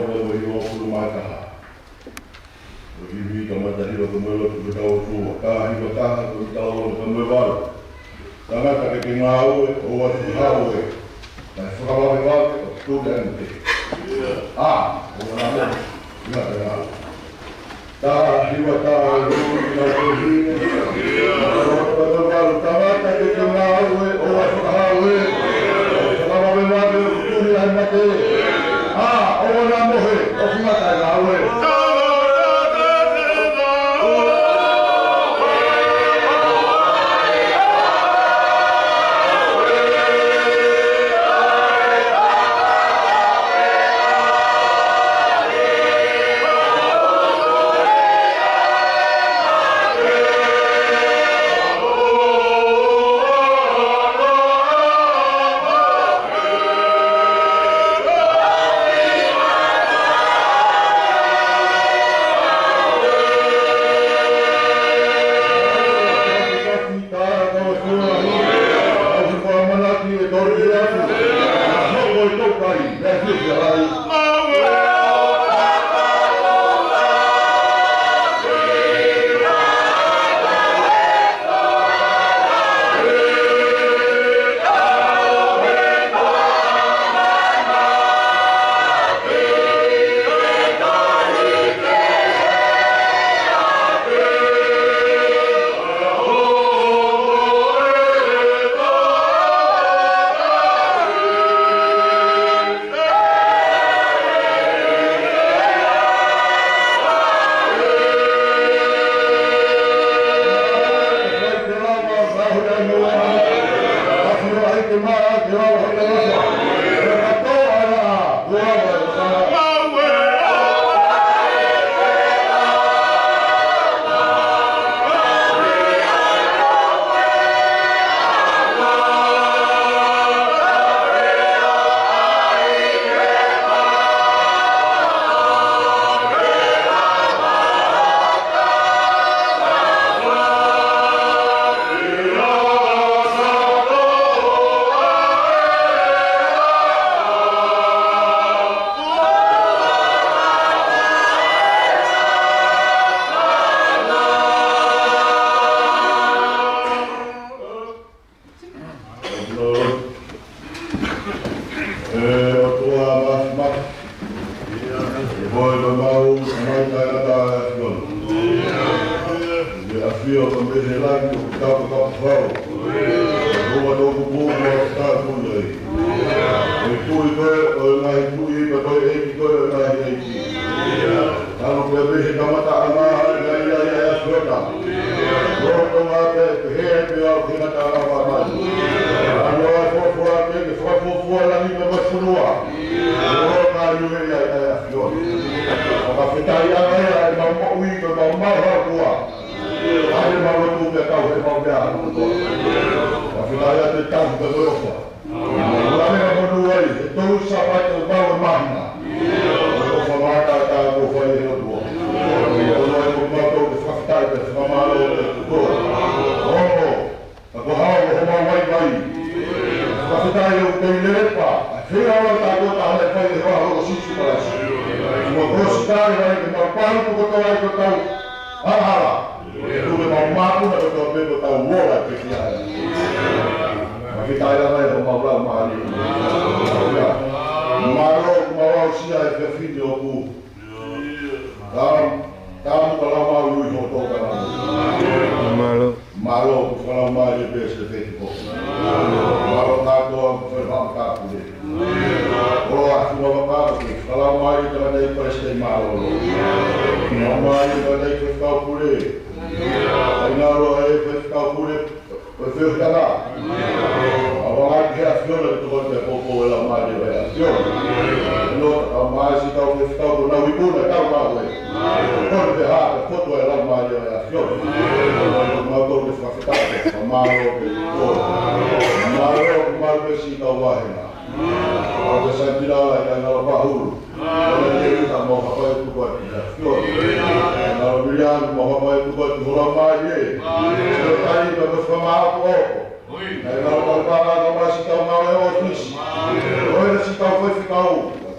o i o pulu mai kaha. O i hui ka matahiwa ka mwelo tu ka o tua. Ka hiwa kaha ko i tala o ka mwewaru. Tangata ke ki ngā ue, o a tu haue. Kai whakawawe wake o tuke ante. O ngā mea, ngā te ngā. Tā hiwa tā o rūri ngā tuhine. O ka mwewaru, tangata ke ki ngā ue, o a whakahaue. Whakawawe wake o tuke ante. O ngā mohe, o whingata ngā ue.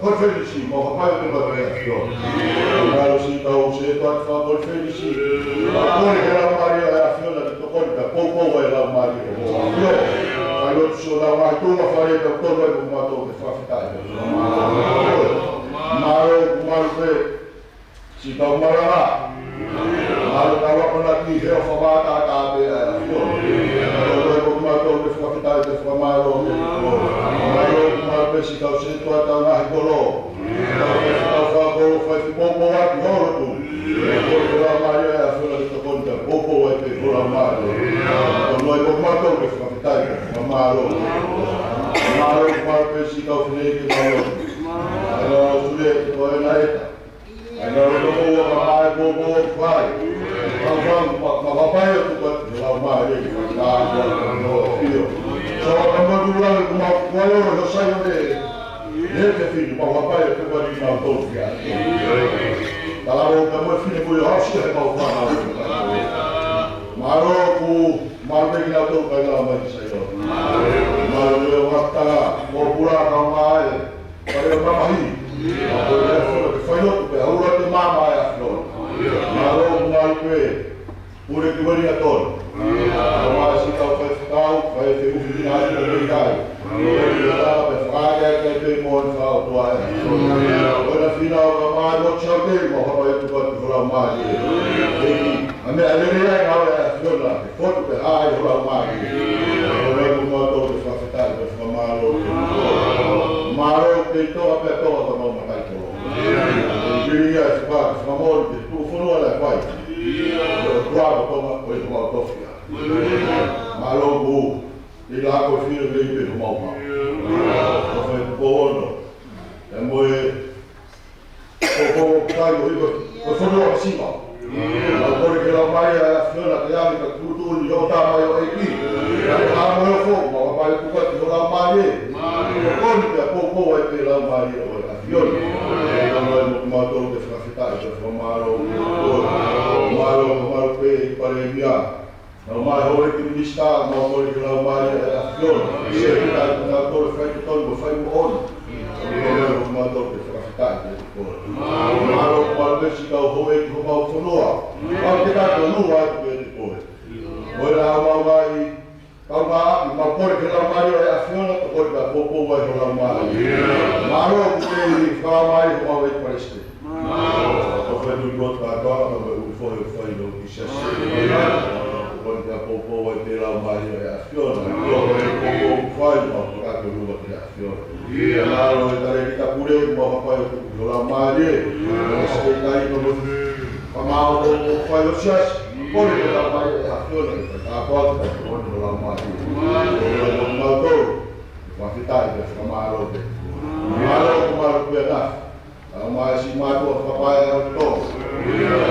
Pode felici, ma papai o tempo vai aqui. Agora se tá o jeito pode falar pode felici. Agora que ela Maria é a filha de Toconda, pouco vai lá Maria. Aí eu sou da mais turma faria que todo vai com uma torre fafitada. Maro se tá o Marará. Maro tava por aqui, eu falava tá a todo vai com uma torre fafitada, Maro. Maro se tá o jeito tá na Rigoló. Foi pouco aqui, outro. Porque lá Maria é a filha de Toconda, pouco vai ter por amado. Não é como uma torre fafitada, Maro. Maro pensi que eu falei que não. Agora eu falei que eu na eta. Agora eu vou falar que vai. Mas papai eu tô lá Maria que tá no filho. Só quando eu lá com eu saio dele. Ele filho, mas papai eu tô ali na torre. Tá lá o meu filho foi ó, se é mal falar. Maro bem na torre lá mas saiu. Maro eu matar, vou pular com mais. Para eu trabalhar. Foi outro, a rua de mama é a flor. Maro que por aqui varia todo. Mas se tal vai ter um final de verdade. Vai ter muito falto aí. Agora final vai vou te chamar, mas vai tu pode falar mais. A minha alegria é a flor lá. Foto que ai falar mais. Agora eu vou todo desafetado para falar Maro tem toda a pessoa da mão na cara. Queria esse bar, esse amor, tu falou ela vai. Claro, toma coisa mal tofia. Maro ele lá com o filho dele pelo mal. Foi bom. É muito. O falou assim, ó. Agora que ela vai a senhora que ela que tudo eu tava eu aqui. Ela não fogo, mas vai por que ela Maria. Quando é pouco vai pela Maria a senhora. Ela matou que se ficar de formaram Maro pe para enviar. Não mais hora que me está, não hora que ela Maria a senhora. Se ele na torre feito todo, foi bom. Eu matou que se ficar. Maro que se dá o roi que o falou. Quando que tá no ar que ele foi. Olha vai calma, mas por que ela Maria é a senhora, por que a povo vai jogar Maria. Maro que fala mais uma vez para este. Eu falei do outro agora, foi do que se quando a povo vai ter lá Maria é a senhora. O povo faz uma coisa que eu vou ter a senhora. Maro ele está por ele, mas papai jogar Maria. Você está aí no mal faz o chás. Por que ela vai a senhora? A porta quando ela Maria. Eu matou. Uma fitada que Maro que pedaço. Mas matou o papai é o todo.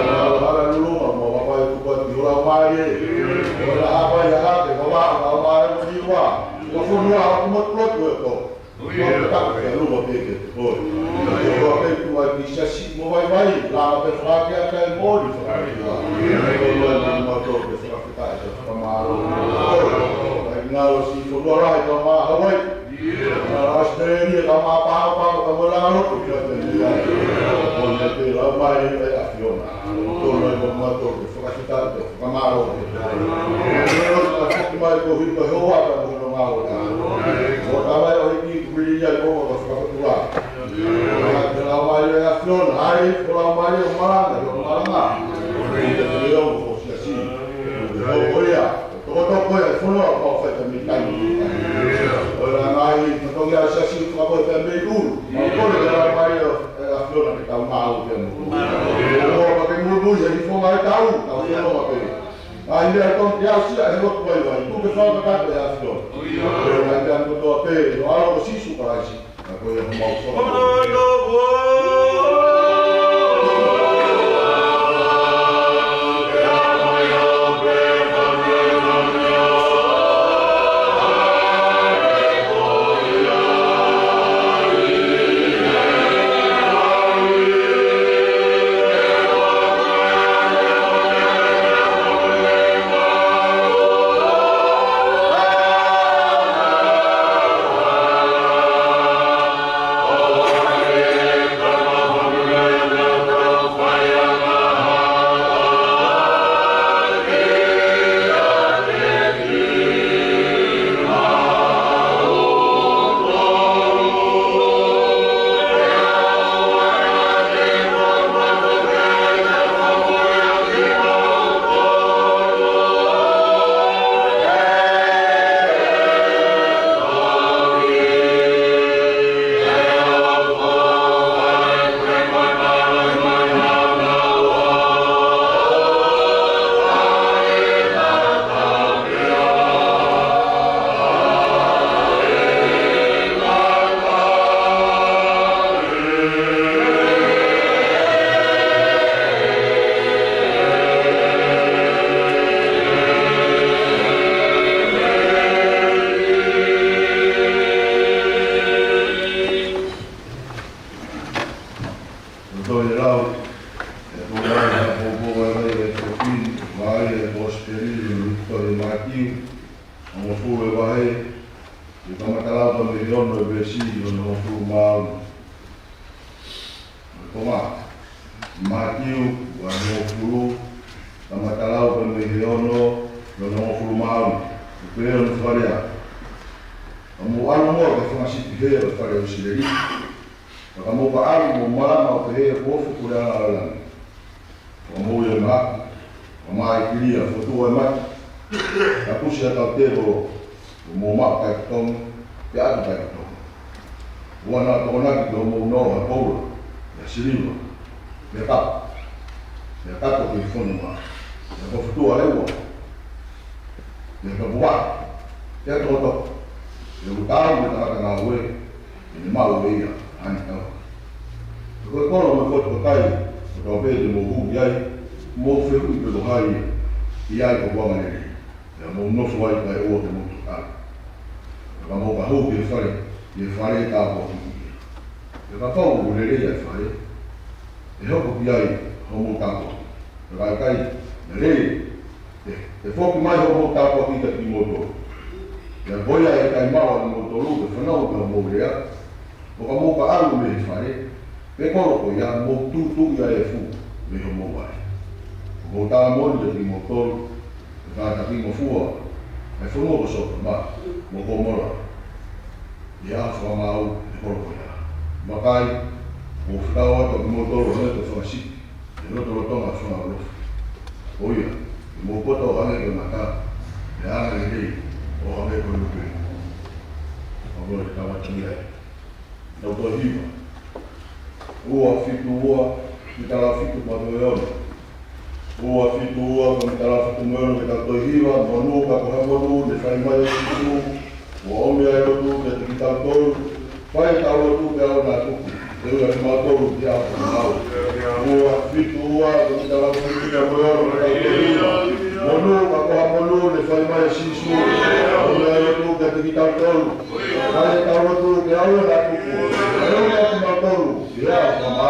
Ela luma, o papai tu pode jogar Maria. Ela rapaz ela vai diva. Eu fui no ar como outro eu eu tá que luma pegue. Eu até tu vai dizer assim, não vai lá para falar que até morre. Eu matou que se ficar de Maro. Não se for lá então vai. Australia kama apa-apa kamu lalu porque lá vai a Fiona todo o motor que foi citado Camaro eu mais corrido eu vou no mal vou trabalhar aqui brilhar como os capturar lá vai a Fiona aí lá vai o Marana eu vou assim olha todo coisa foi uma oferta mecânica olha aí então já assim uma coisa bem duro mas quando ela vai a flor que tá mal mesmo eu porque mudo já de fora tá não ainda então já se é outro vai tu que fala da a flor eu ainda não tô a pé eu algo assim super assim a coisa mal só Soy Rao, Maria Boscheri, Vittorio Martio, un fu e vai, e come calato mi ritorno e Bersiglio, non fu mal. Come Martio, guardo fu, come calato mi ritorno, non fu mal, però non sbagliato. Kamu ano mo ka fanga siti he o fare o sileri. Kamu ka ano mo mama o he o fu kula ala. Kamu yo ma, ma ikilia foto e ma. Kamu sia ka tebo mo ma ka tom, pe atu ka tom. Wana to na ki mo no ha po. Ya siliwa. Ya ka. Ya ka to ki fono ma. Ya ko foto ale wo. Ya ka bua. Ya to eu tava na rua e mal veia então eu quando me foi para aí eu vejo no Google e aí mo foi o do raio e aí o bom maneira eu não foi para o outro muito caro eu vou para o que falei tá bom eu vou para o leria falei eu vou aí vamos campo eu vai cair leria eu vou mais vou voltar para aqui de motor. Ya boia e kai mau no tolu ke whanau ka mo rea. O ka mo ka alu me whare. Pe koro ko ya mo tu ya e fu me ho mo wai. Mo ta mo le ki mo tolu. Ka ta ki mo fua. E fu mo so ma mo ko mora. Ya fa mau e koro ko ya. Ma kai mo futawa to mo tolu ne to fa si. E no to to ma fa ro. Oia. Mo ko to ane ke na ka. Ya na ni o ame ko no pe o le tawa tia no to hiva o afitu o que tá lá fitu pa do yo o afitu o que tá lá fitu mo que tá to hiva monu ka ko monu de fai mai o ome ai o tu que tá to fai ta o tu que o na tu eu ia ma to dia o afitu o que tá lá fitu mo que tá to hiva monu ka ko monu de fai mai sisu que te quita todo, vale todo tu que ahora la tu, ahora la todo, ya mamá.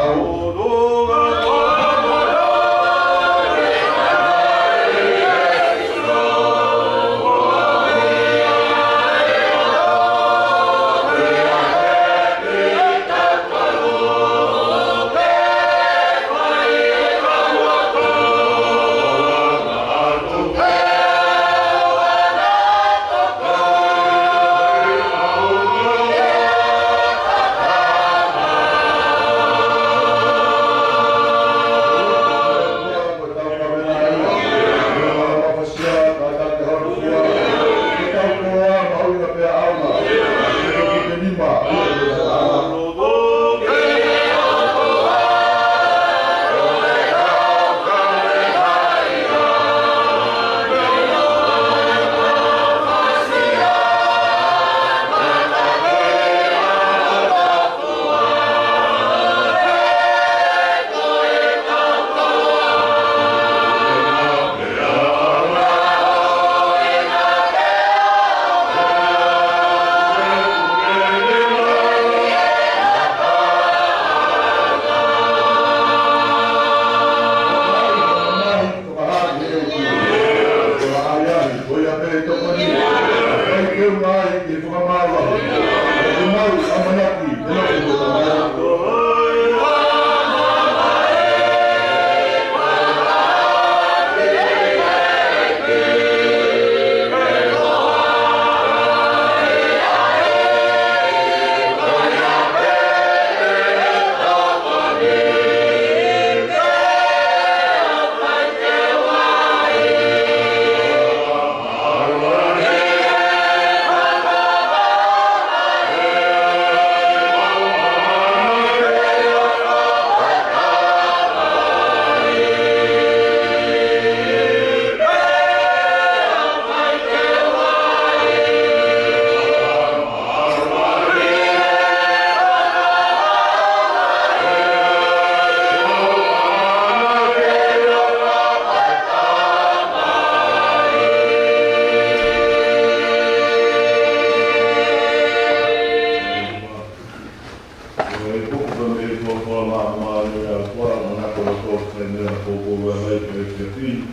tolo tolo kai mea kōkō e mai ke ke whini.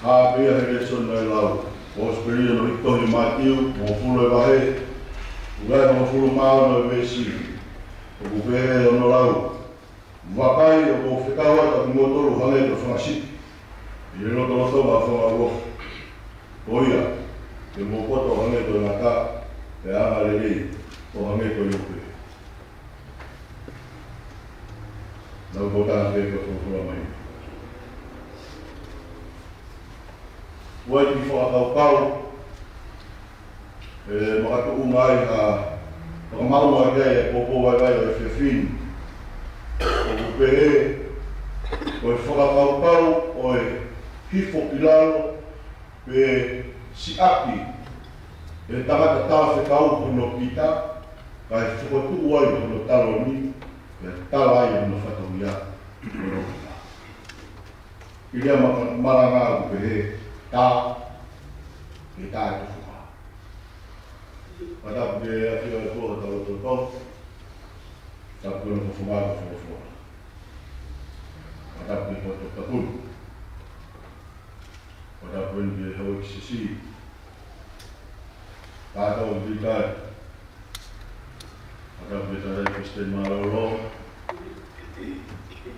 Hā pia he reson nei lau. O speria no hitohi mātiu, mo fulo e wahe. Ugai mo fulo māono e vesi. O kupehe ono lau. Wakai o ko whikawa ka kumotoro hange to whangasiti. I reno tolo wa whanga wofu. Oia, ke mo poto hange to ngā ka, e anga rei, o hange to iupe. Nau kota te ko whukura mai. Wai ki whakakau, makato ungai ha, whakamau ai e popo wai wai o e whiwhini. O kupehe, o e whakakau o e hifo pilalo, pe si aki, e tangata tawa whekau puno pita, kai whakotu ai puno talo ni, e tala ai puno whakauia puno pita. Iria maranga ku pehe, tā, e tā e tuwha. Atapu ke a whia e kua tau tau tau, tapu kona whawhumaka whawhua. Atapu ke kua tau tapunu. Atapu ke hau ki sisi. Tātau ki tai. Atapu ke tātai ke steni mā rau.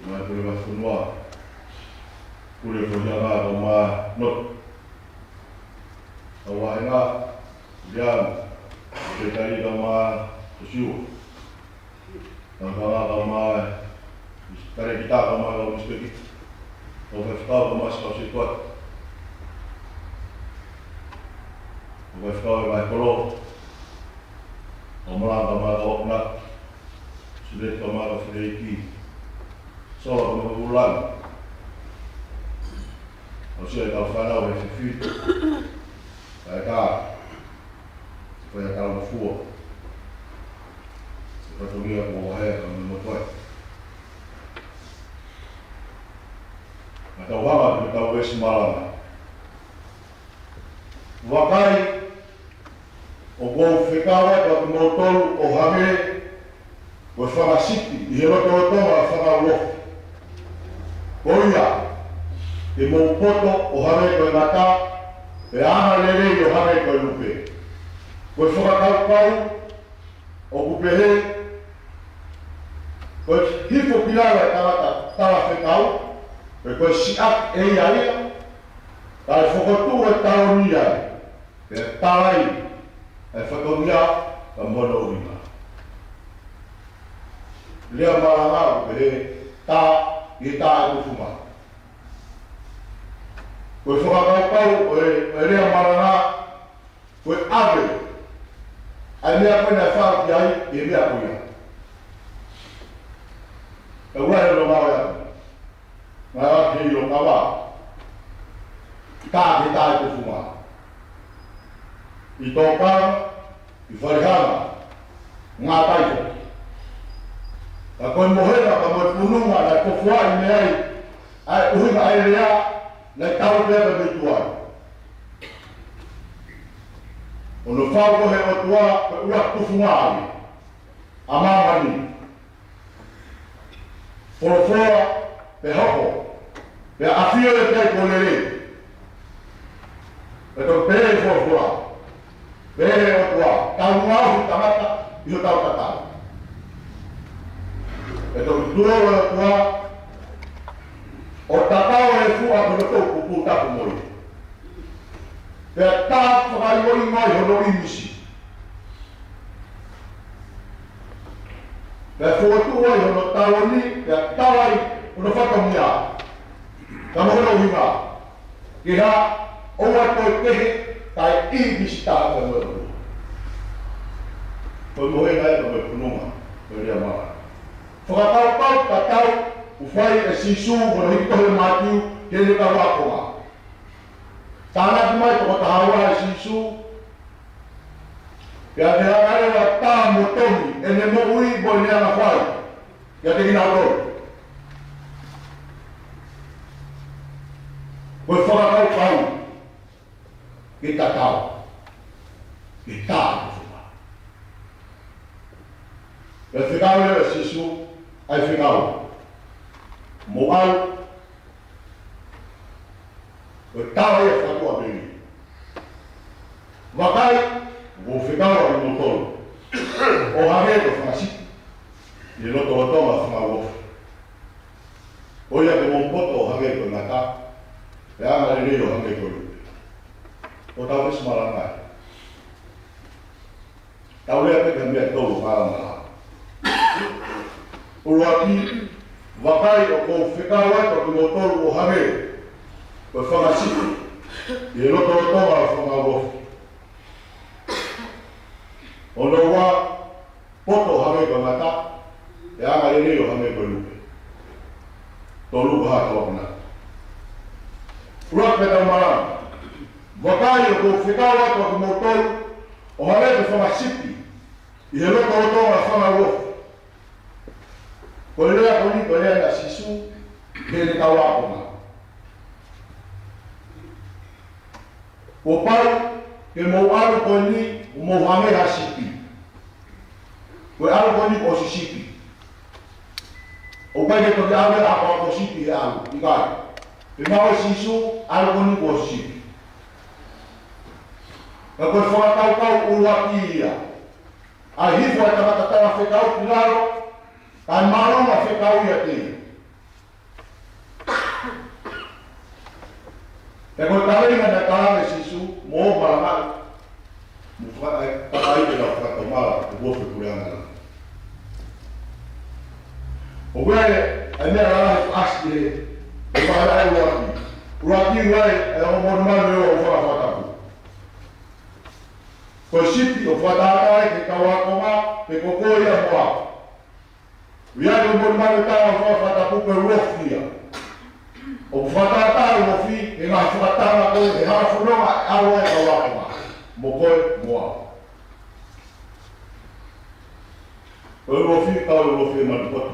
Mai kore wa whunua. Kure whunua ngā tau mā not. Awahenga, Liam, te kari ka mā tosiu. Tangkanga ka mā, kare kita ka mā ka misteki. O whewhikau ka mā sikau se tuat. O whewhikau e mai kolo. O marang ka mā ka oknat. Sudet ka mā ka whireiki. Sola ka mā ulang. O sia ka whanau e whiwhi. Kai kā, whai a tāra fua. Se katongia kua wahea ka me motuai. A tau hanga ki tau wesi maranga. Wakai, o kou whekawa ka ki motolu o hame, o whangasiti, i he roto o tonga a whangawofi. Koia, e mō poto o hame koe ngata, e ana lere o hame koe lupe. Koe whakakaukau, o kupehe, koe hifo pilara tarata tara whekau, koe siak e ia, kai whakotu e taro ni ai, e tarai, e whakonia ka mono uima. Lea maranga o kupehe, tā i tā e kufuma. Koe whakakaukau o e rea maranga, koe awe, ai mea koe nei whao ki ai, e mea koe ia. E uahe no mawe atu, ngai ake i o kawa, kā ke tā e kufuma. I tō kāra, i wharehana, ngā taiko. Ka koe mohera ka moe pununga na kofua i mea ai uhinga ai rea, nei tau pēra me tuai. O no whao kohe o tua pe ua kufunga ai, a mamani. Whorofora pe hoko, pe awhio e tei kolere. E tō pēre whorofora, pēre o tua, tau ngāhu tamata i o tau tatau. E tō tuoro o tua, o tatau e fua kono tō kupu tapu moi. Pea tā whakaioi mai hono imisi. Pea whuatu ai hono taroni, pea tawai hono whakamia. Ka mohono hinga. Ki ha, oua toi kehe, tai imisi taha ka moe uru. Koe mohe ngai ka moe pununga, koe rea maa. Whakatau pau, ka tau, uwhai e sisu, kono hikohe mātiu, kene ka wakonga. Tāna ki mai toko tahawa e sisu, pia te hangare wa tā motomi, e ne mo ui boi nea na whai, kia te hina roi. Koe whakakau pau, ki tatau, ki tā kufunga. E whikau e sisu, ai whikau. mo au o tawa e whakua beri. Wakai, o whikawa i motoro. O hare o whakasiki, i roto o tonga whakawofu. O ia ke mōpoto o hare ko ngata, e anga rei o hare ko lupe. O tau esu marangai. Tau rea peka mea tolu wharamara. Uruaki, wakai o kou whikawa ko ki motoro o hare, ko whakasiki, i roto o tonga whakawofu. O noa, poto hame ko ngata, e anga rei o hame ko lupe. Tō lupe hata wakuna. Uruak peta marana. Wakai o kou whikawa ko ki motoro, o hame ko whakasiki, i he roto o tonga whakawofu. Ko rea koni ko rea na sisu, he le tau apona. Ko pau, ke mou aru ko ni, o mou hame ha sipi. Ko aru ko ni ko sisipi. O pai ke toke aru a ko sipi he aru, i kai. Ke mau sisu, aru ko ni ko sisipi. Ka koe whakatau uruaki ia. A hifo e tamatatawa whekau pilaro, kai marunga whekau ia te. Te koe karenga na karame sisu, mo maramau. Takai na whakatomara, te wofe kureanga. O where a mea rara asi e whakarai uaki. Uaki wai e o monumanu o whakawhakapu. Ko sipi o whatakai ke kawakonga, pe kokoi a moa. Wiai o monumanu tawa whakawhakapu pe uofia. O whatakai uofi, e ngā whakatanga koe, e harafunonga aroa e kawakonga. Mo koe moa. Koe uofi kau uofi e matupoto.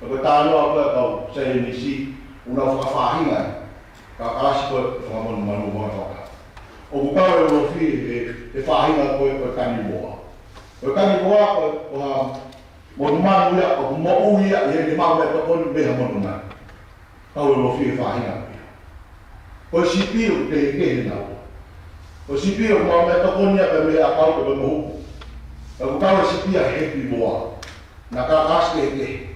Koe tānoa koe kau sei nisi, una whakawhahinga. Ka kasi koe whakamonu manu whakawhaka. O kukau e uofi e whahinga koe kani moa. Koe kani moa koe ha monu manu ia, o mo uia, i he mau e tokoni meha monu manu. Kau e uofi e whahinga. Koe sipi o te kehe nau. O sipi o mau me tokonia pe me a kau pe me mohuku. E kukau e sipi a hepi moa. Na ka kaske e kehe.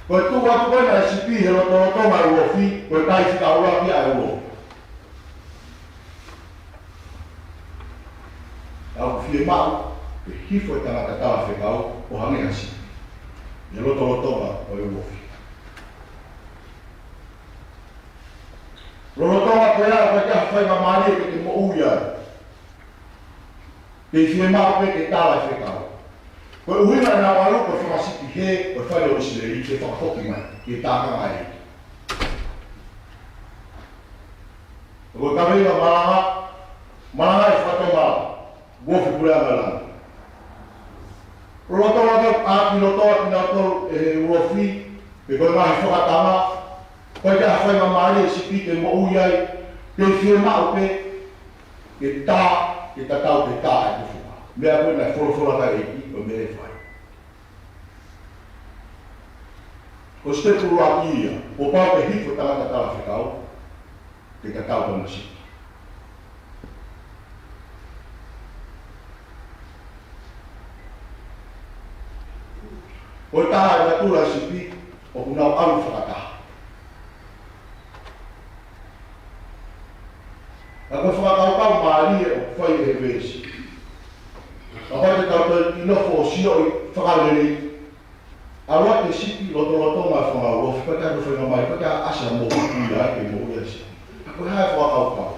Koe tu watu koe na e sipi he roto mai uofi, koe kai whika ura ki a uofi. Au fie mau, pe hifo e tangata tawa whikau o hange a sipi. He roto mai o uofi. Rotonga koe a koe kia whai mamari e ke mo uia. Te fie mau pe ke tāla whikau. Koe uhinga nā waru koe whakasiki he koe whare o sileri ke whakapoki mai, ke tākanga e. Koe kawinga maranga e whakatomara, wofi kureanga lana. Rotonga koe āki rotoa ki nā toru e uofi, pe koe ngahi whakatama, koe kia whai mamari e sipi ke mo uiai, te fie mau pe, ke tā, ke tatau te tā e kuwhika. Mea koe nai whorofora e ki o me e whai. Ko stepu rua ki ia, o pao pe hifo tangata tawa whikau, te tatau kona sipi. Koe taha e natura sipi, o kunau aru whakataha. A koe whakatau maari e o whai e vesi. A whai te tau te inofo o sio i whakarere. A roa te sipi roto mai whangau, o whipata ko whainga mai, pata asa mo hukui ai ke mo ua sipi. A koe hae whakatau.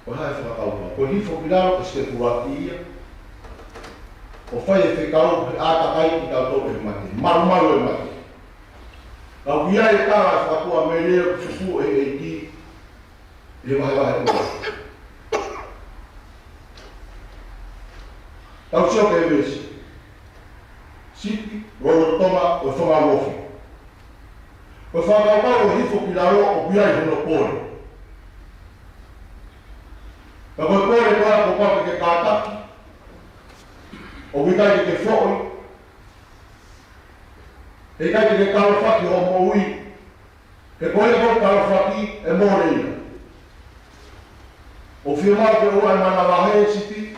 Koe hae whakatau. Koe hifo pilaro o ste kurati ia. O whai e whekau ki ātakai ki tau tō e mate. Maru e mate. Kau kia e tāra e whakua me leo fufu e ki e wahe ua. Tau sio ke vesi. Sipi, roro toma o whanga rofi. O whakau o hifo pilaro o kia e hono pōre. Ka koe pōre koe ko pake ke kātaki. O wikai ke whoi. e kai ke kalawhaki o moui, ke koe ko kalawhaki e moreina. O whiamau ke ua e mana wahe siti,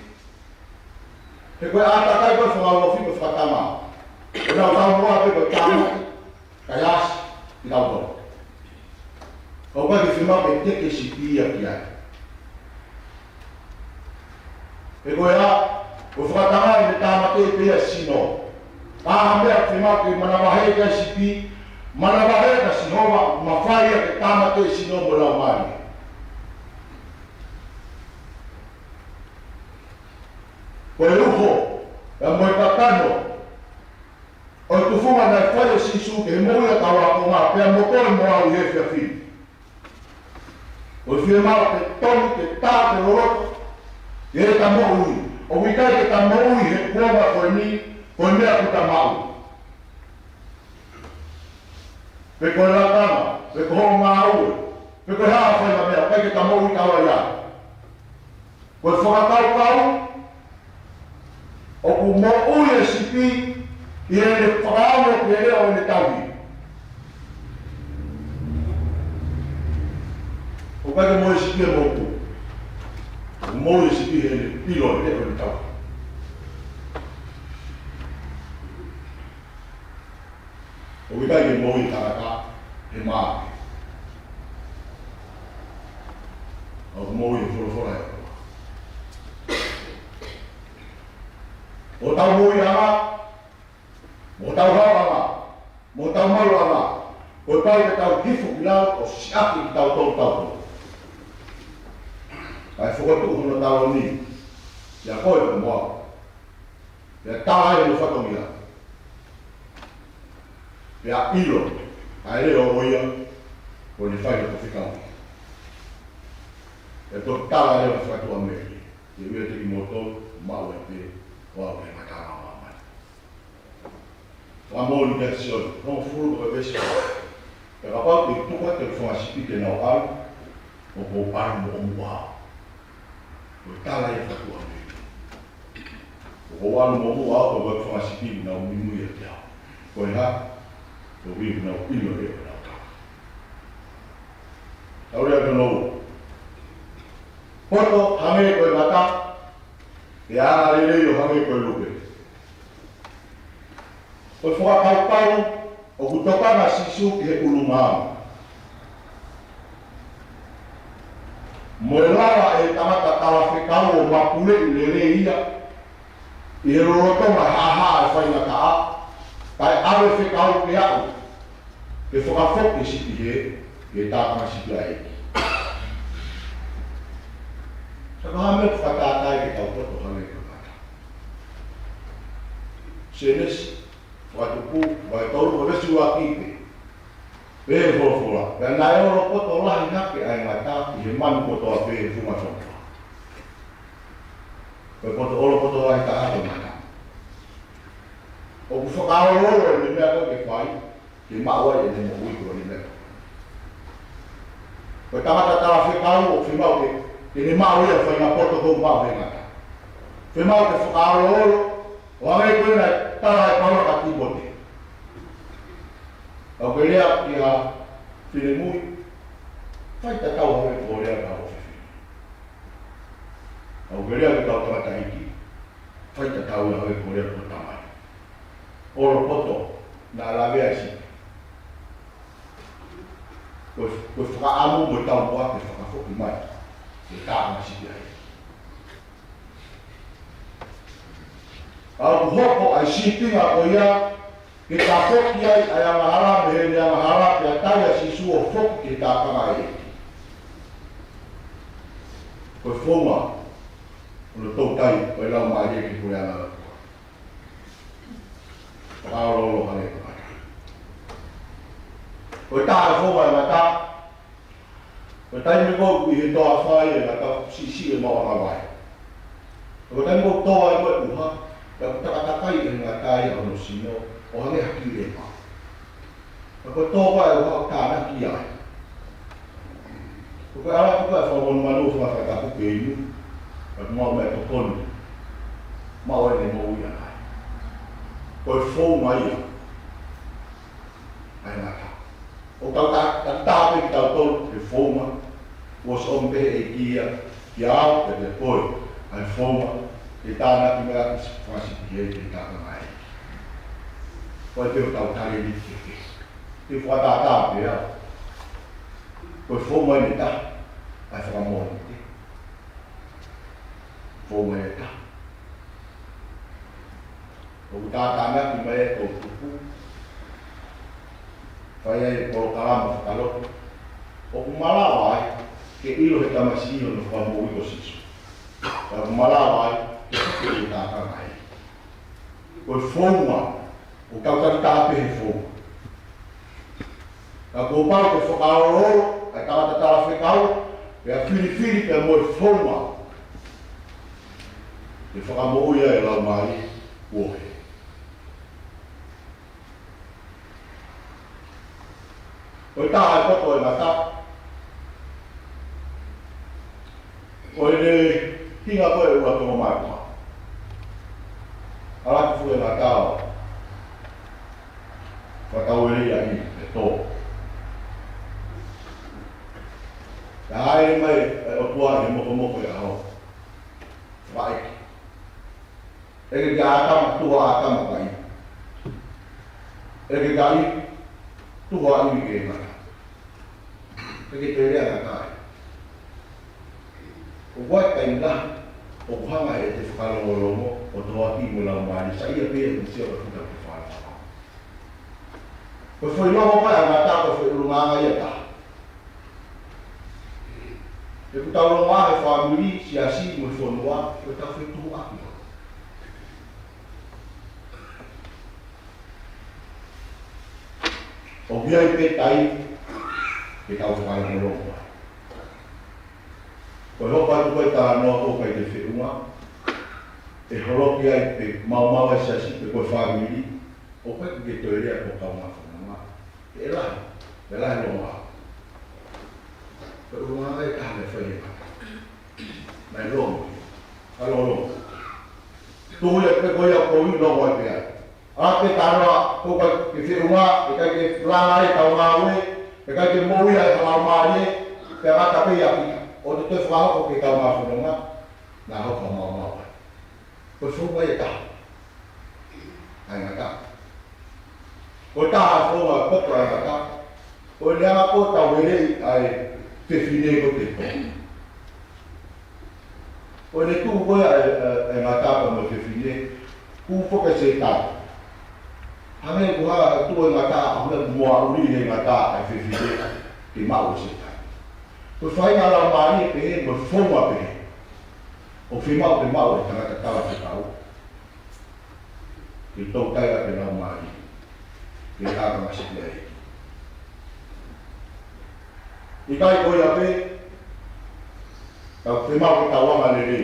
ke koe atakai koe whangau o whiko whakatama. O nau tau moa pe koe tāmaki, kai asi, i tau tō. O koe ke whiamau ke teke siti ia ki ai. Ke koe a, ko whakatama i me tāmaki e pia sino. Mea whiamau ke mana wahe kai siti, mana wahe ka sinoma, mawhaia ke tāmaki e sino mo lau mai. Ko e uho, e moe kakano, o i tufunga na e whaia sisu ke moe a tawa ko ngā, pia mokore mo au i hefia whiu. O i whiamau ke tonu, ke tā, ke roroto, i e ka mo ui. O wikai ke ka mo ui he kuanga koe ni, koe mea kuta mau. Pe koe rakama, pe koe ho ngā ue, pe koe haa whaia mea, kai ke ka mo ui kawa ia. Koe whakatau kau, o ku mo ui e sipi i e ne whakaamo ke ea o e ne taui. O kai ke mo e sipi e mo ku. O mo e sipi e ne pilo e ea o e ne taui. O kai ke mo i taraka e maa. O mo i whorofora e. O tau mui anga, o tau hau anga, o tau maru anga, o tau ke tau hifu ki lau, o siaki ki tau tau tau. Kai whakatu hono tau ni, ia koe ko moa, ia taha e no whatongia. Ia ilo, ai reo oia, o ni whaia ko whikau. Ia tō taha e no whakatu a meki, ia ua te ki moto, mau e te, wau e makara mamai. Wā mōni kia sioni, rong furu ko e besi. E ka pau te tuka te whangasipi te nau au, o ko paru mo o mua. O tala e whatua me. O ko wanu mo mua au, o ko whangasipi nau mimui e te au. Ko e ha, o wiu nau ilo e o nau kau. Tau rea ka nou. Poto, hange koe mata, e ana rei o hange koe lupe. O whakapau o kutokanga sisu ki he ulumau. Mo e lawa e tamata tawa whekau o mapule i le re ia, i he rorotonga haha e whainga ka a, kai awe whekau ke au, ke whakafok e sipi he, ke tātanga sipi a eki. Saka hame whakatātai ke tau poto hange koe kata. Senesi, whakatupu, vai tauru ko resi ua kipe. Pēhe whorofora. Pea nā eoro poto lahi nake ai ngai tā, i he manu poto a pēhe whunga whonga. Pea poto olo poto lahi tā hato naka. O ku whakaororo e me mea koe ke whai, ke maua e ne mo uikuro ni mea. Pea tamata tawa whekau o whimau ke ne mau ia whainga poto kou mau he ngata. Whimau ke whakaororo, o angai koe nai tara e kaura ka tibote. Au ke rea ki a whine mui, whai ta tau hoi ko rea ka o whiwhi. Au ke rea ki tau tamata hiki, whai ta tau hoi ko rea ko tamai. Oro poto, nā lavea si. Koe whakaamu mo tau poa ke whakafoki mai, ke tāma si ki ai. Au hoko ai sitinga o ia, ke tā foki ai ai amahara me he ne amahara pe a taia si suo foki ke tā kanga e. Koe whonga, ono tau tai, koe lau mai e ki koe ana. Whakaorolo hane ko kata. Koe tā e whonga e mata, koe tai me kou i he toa whai e mata si e mawa ngawai. Koe tai me kou toa e koe uha, ka takatakai e ngā tai a no sino, o hange haki e ma. Koe tōwa e uha o tānaki ai. Koe ara kuka e whawonu manu o whakataku ke inu, ka mau mea tokonu, mau e ne mou ia nai. Koe whou mai ia. o tau tāpe ki tau tolu e whoma, o so mpe e ki au e te poi, ai whoma, e tāna ki mea ki whasi ki e te tāka mai. Koe te o tau tare ni ke. Te whata tāpe au. Koe whoma ni ta, ai whakamoni te. Whoma e ta. O tātana ki mea o tupu, whai e koro karama whakaloto. O kumalawa ai, ke ilo he tamasi ilo no whamu iko sisu. O kumalawa ai, ke whake i tātana ai. Koe whonga, o kautari tāpe he whonga. Ka kōpau ke whakaororo, ai tawata tala whekau, e a whiri pe moe whonga. E whakamoui ai lau mai, uohe. Koe tā ai poto e ngata. Koe ne hinga koe ua tonga mai kua. Araki fu e ngata o. Whakau e ria i e tō. Ka haere mai o tua e moko e aho. Whaiki. Eke ki ātama tua ātama kai. Eke kai tua iwi ke ngata. Eke te rea ngata. O wai kai ngā, o kuhanga e te whakalongolongo, o toa ki mo lau maari, sa ia pēr ni sia o tuta te whakalongo. Koe whai noho mai a ngata, koe whai urunganga ia ta. E ku tau ronga e whamiri, si asi mo whanua, koe tau whai tuhu aki. O biai pe tai, ke tau whakalongolongo. Koe hopa tu koe tā noa tō kai te whiunga, e horoki ai pe mau e siasi pe koe whamiri, o koe ke toi rea ko kau ngā whananga. E lai longa. Koe urunga e kāne whaia kaka. Mai longa. Kai longa. Tūhi e pe koe au koe longa e pe ai. Ate tānoa tō kai ke whiunga, e kai ke langa e tau ngā ue, e kai ke moui ai hangau maari e, pe ngata pe ia pika. O te te whahoko ke kau ngā whanonga, nā hoko mau. Koe whunga e taha. Ai ngā taha. Koe taha whunga koto ai ngā taha. Koe leanga ko tau werei ai te whine ko te tō. Koe ne tū koe ai ngā taha mo te whine, kū whoka se taha. Hange kuha tū ai ngā taha, ahuna mua uri he ngā taha ai whine ki mau se taha. Koe whai ngā lau maari e pehe, koe whonga pehe. O whimau te mau e tangata tawa te tau. Ke tau taia te lau maari. Ke hāra masiki ai. I kai koe a pe, tau whimau ke tawanga le re.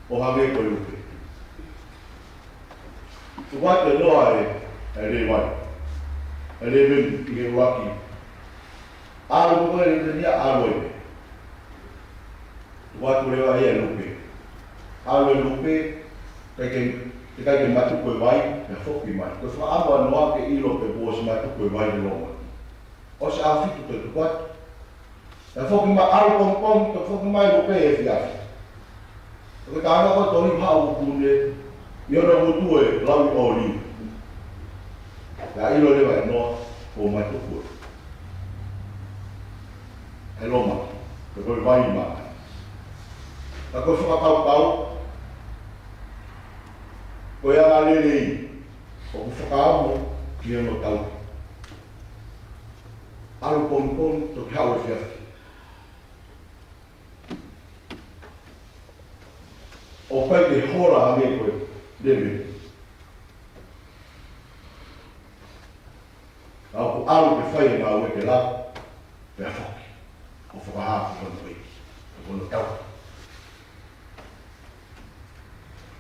O hange koe upe. Tu wai te noa e re wai. E re rin i he waki. Aro koe e te nia aro e. Watu rewa e lupe. Aro e lupe, te kai ke matu koe wai, me whoki mai. Koe wha awa noa ke ilo pe bua si matu koe wai ni longa. O se a fitu te tukwat. E whoki mai aro pong, te whoki mai lupe e fiafi. Koe ka ana koe tohi hau kune, iona mutu e lau o liu. Ka ilo rewa e noa, ko matu koe. E loma, te koe vai maa. Ka koe whakatau, koe anga lere i, o ku whakaamo ki ano tau. Aru pon, to ki hau e whiawhi. O pai te hora a me koe, lewe. Ka ku aru te whai ngā ue te la, te a whoki. O whakahapu kono e, o kono tau.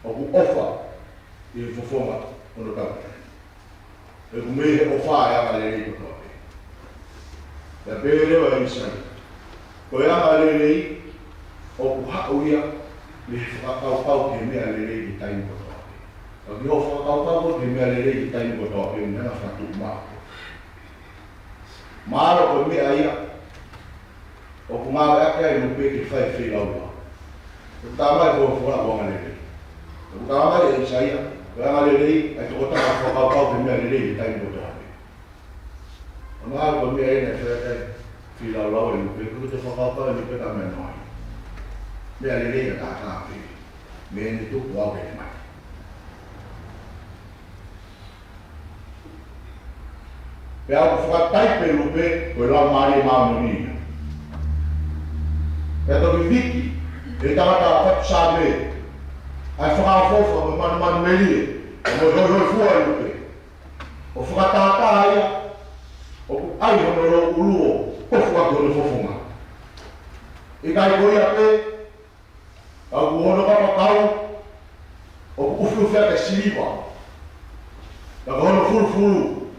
O ku ofa i whawhonga kono tau. E ku mehe ofa e anga le rei kono e. Te pērewa e isai. Ko e anga le rei, o ku hao ia, le whakakau te mea le rei ki tainu kono e. O ki o whakakau te mea le rei ki tainu kono e, nana whatu maa. Malo ko mi ai o ku ma ake ai no pe ki fai fei la wa o ta mai ko fo la wa ngale o ta mai e sai ko ngale lei ai ko ta ko ka mi ale lei tai mo ta o ma ko mi ai ne fei la la o pe ko te fo ka ni pe ta me no mi ale lei ta ka fi me ni tu wa ke mai pe au whakatai pe lupe koe lau maari maamoni. Pe toki viki, e tangata whatu sāme, ai whakafofa me manu melie, o mo hoi fua i lupe. O whakatātā ia, o ku ai hono ro uluo, kofu atu hono fofunga. I kai koia pe, au ku hono kapakau, o ku uwhiwhia ke siliwa, ka hono fulu,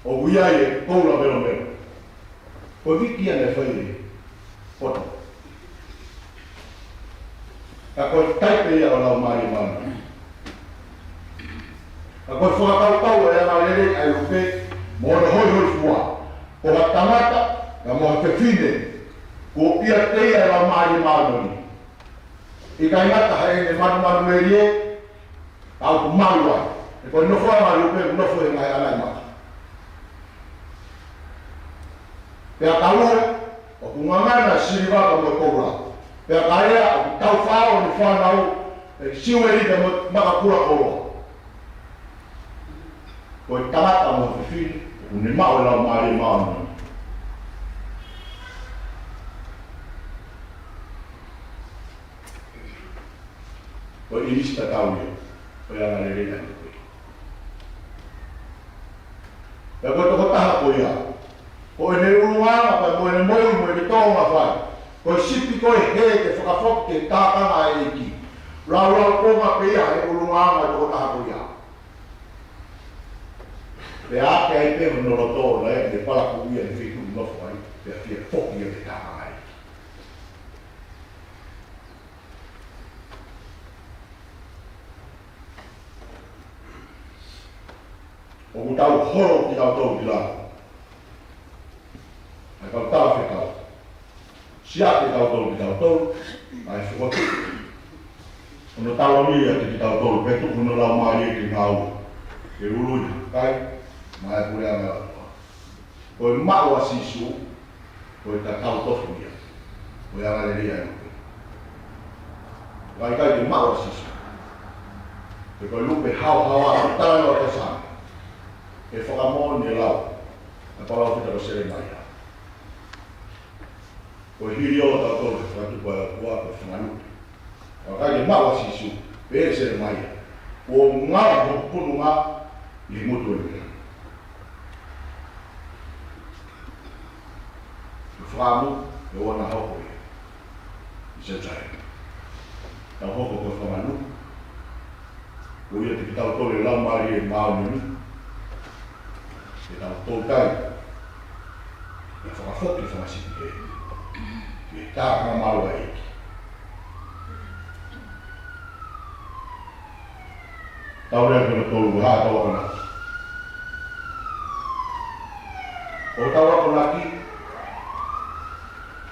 o wia e koula mero mero. Ko viki ane whaire, poto. Ka koe taipe ia o lau maari mana. Ka koe whakatau e ana lere ai lupe, mo na hoi fua. Ko ha tangata, ka mo ha te whine, ko pia te ia lau maari mana. I ka ingata hae ne manu merie, au ku marua. E koe nofo ama lupe, nofo e ngai anai mata. Pea kalua, o ku ngangana siriwaka mo koura. Pea karea, o ku tau whao ni whanau, e siweri te makakura koura. Ko i tangata mo whiwhiri, o ni mao lau maari maanu. Ko i nista tau ia, ko i ana lere nani koe. Pea koe toko taha ko ia. Ko e ne uruanga pa mo e moi mo e tonga fai. Ko sipi ko e he te whakawhok te tātanga e iki. Rau konga pe ia e uruanga e toko taha ko ia. Pe ake ai pe mo noroto la e te palaku ia e whitu nofo ai. Pe a fia whoki e te tātanga e iki. O ku tau horo ki tau tau ki lana. Ai kau tau whekau. Sia te tau tolu ki tau tolu, ai whekau. Ono tau ni ate ki tau tolu, petu kuno lau maari e ki ngau. Ke urui kai, mai pure a mea atua. Ko e mao a sisu, ko e ta tau tofu ia. Ko e angare ria e lupe. Kai kai te mao a sisu. Te ko e lupe hau a tala o te sana. E whakamoni e lau. A palau kita ko sere mai a. Ko hiri o ta tolu ka tu ko ko ko fanu. Ka kai ma wa sisu, pe se mai. O nga ho punu nga i moto ni. Famu e ona ho ko. Se tsai. Ta ho ko fanu. Ko ia te tau tolu la mari e ma ni. E tau tolu kai. E fa foto fa si ke. E tā ka maru a eki. Tau rea kona tolu haa tau akona. O tau akona ki,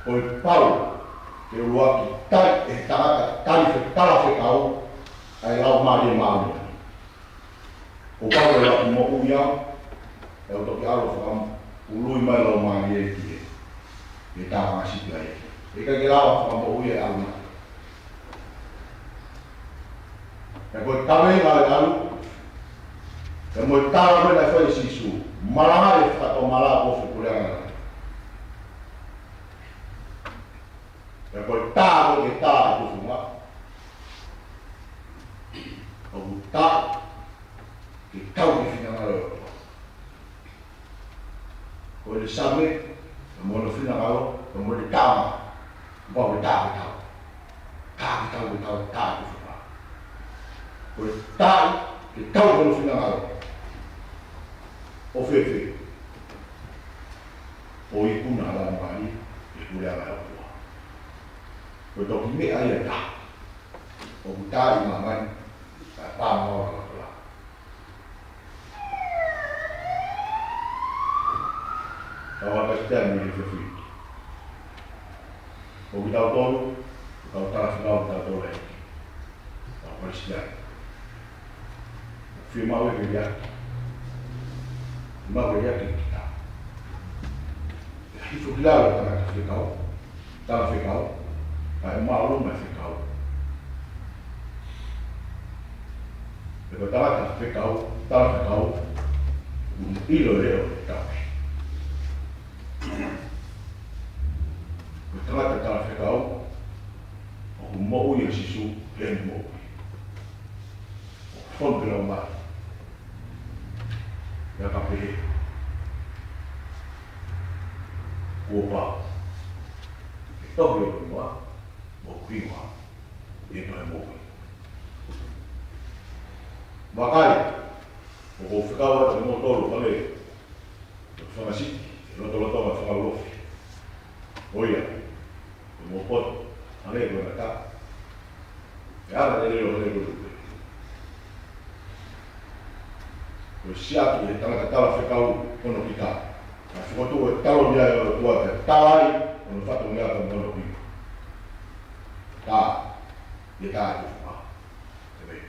o i pau ke uruaki tai e tangata tala whekau ai lau maari e maari. O pau e laki mo uiau, e o toki alo whakamu, ului mai lau maari e ki e. E tā ka masipi a eki. E ka ke lawa whakamo ui e aluna. E koe kawe ngā e alu, e mo i tāra koe nai whai sisu, maranga e whakato mara o whikureanga. E koe tāra koe ke tāra e kufunga. O ku tāra, ke kau ki whina ngaro e otua. Koe le same, e mo no whina ngaro, e mo le kāma. Bom e tau. Ko e tai, ke tau kono whina ngaro. O whewhe. O i kuna ala maari, e kure ala atua. Ko e toki me ai e ta. O kutai mamai, ka pāma ora katola. Ka kawa Kristiani ni fefi. O kita tolu, kau tak sedar kita tolak. Kau Kristiani. Firma we dia. Firma we dia kita. Itu claro tak fikau. Tak fikau. Ai malu mas fikau. Pero tak fikau, tak fikau. Ilo leo tak. Tangata tala whekau, o mo'u i a sisu, e mo'u. O whompira o mai. Ia ka pehe. Kua pā. E tohi o mua, mo kuiwa, e tohe mo'u. Wakai, o ko whekau ata mo tolu kale, o whangasiki, e loto ma whangalofi. Oia. Mo pot ale ko na ka ya na le lo ko sia ki tanga tala fekau kono pika a foto talo dia o tua te tai no fato ngia ko no pi ta ye ta ku fa te ve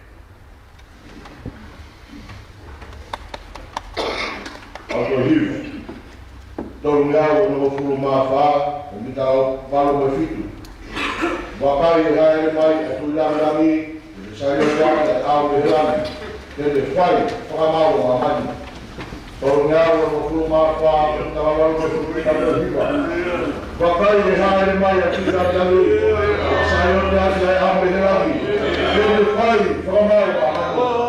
auto hiu tolu ngia no fulu ma fa o mi tau valo mo fitu wakai hai mai atu langi sai ya au de langi de fai fa mau ma mani tolu ngia no fulu ma fa o tau valo mo fitu ta do hiva wakai hai mai atu langi sai ya au de langi de fai fa mau ma mani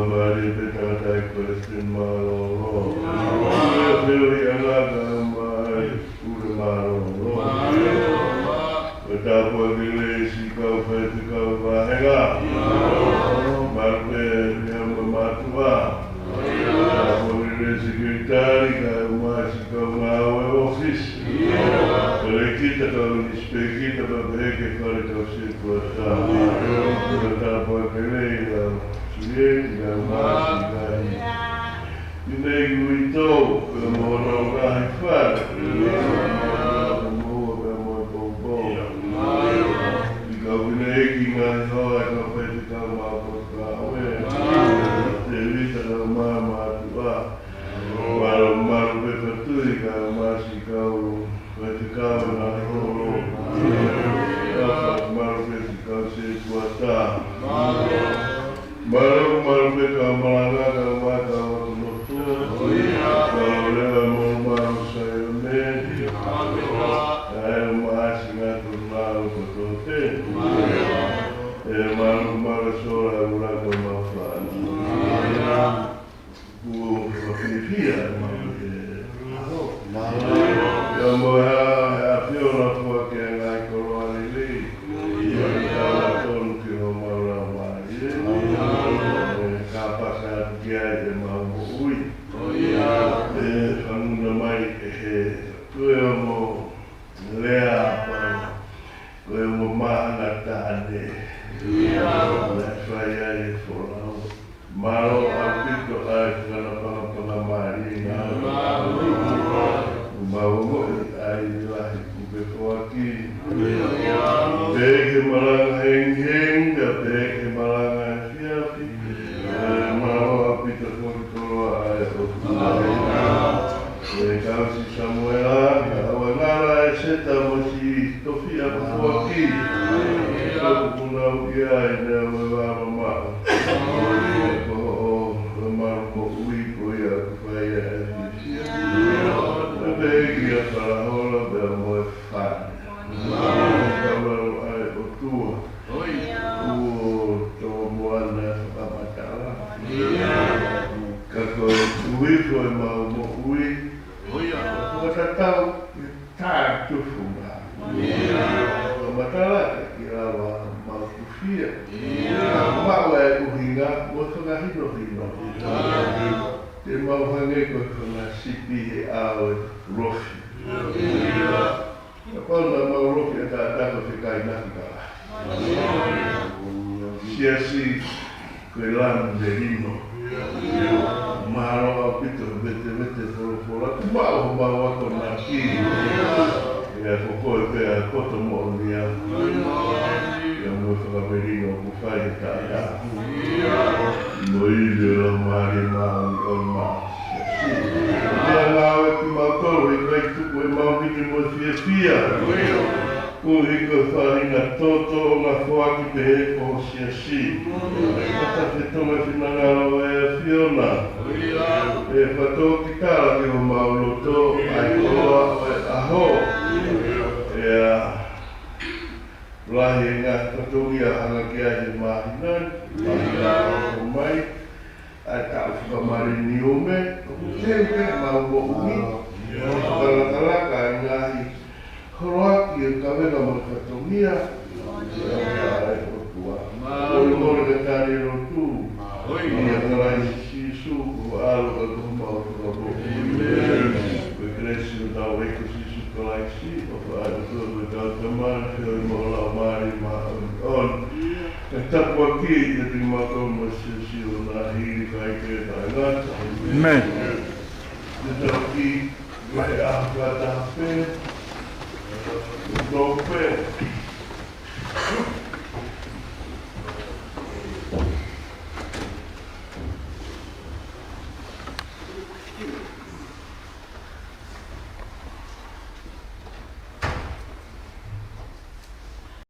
Maria you.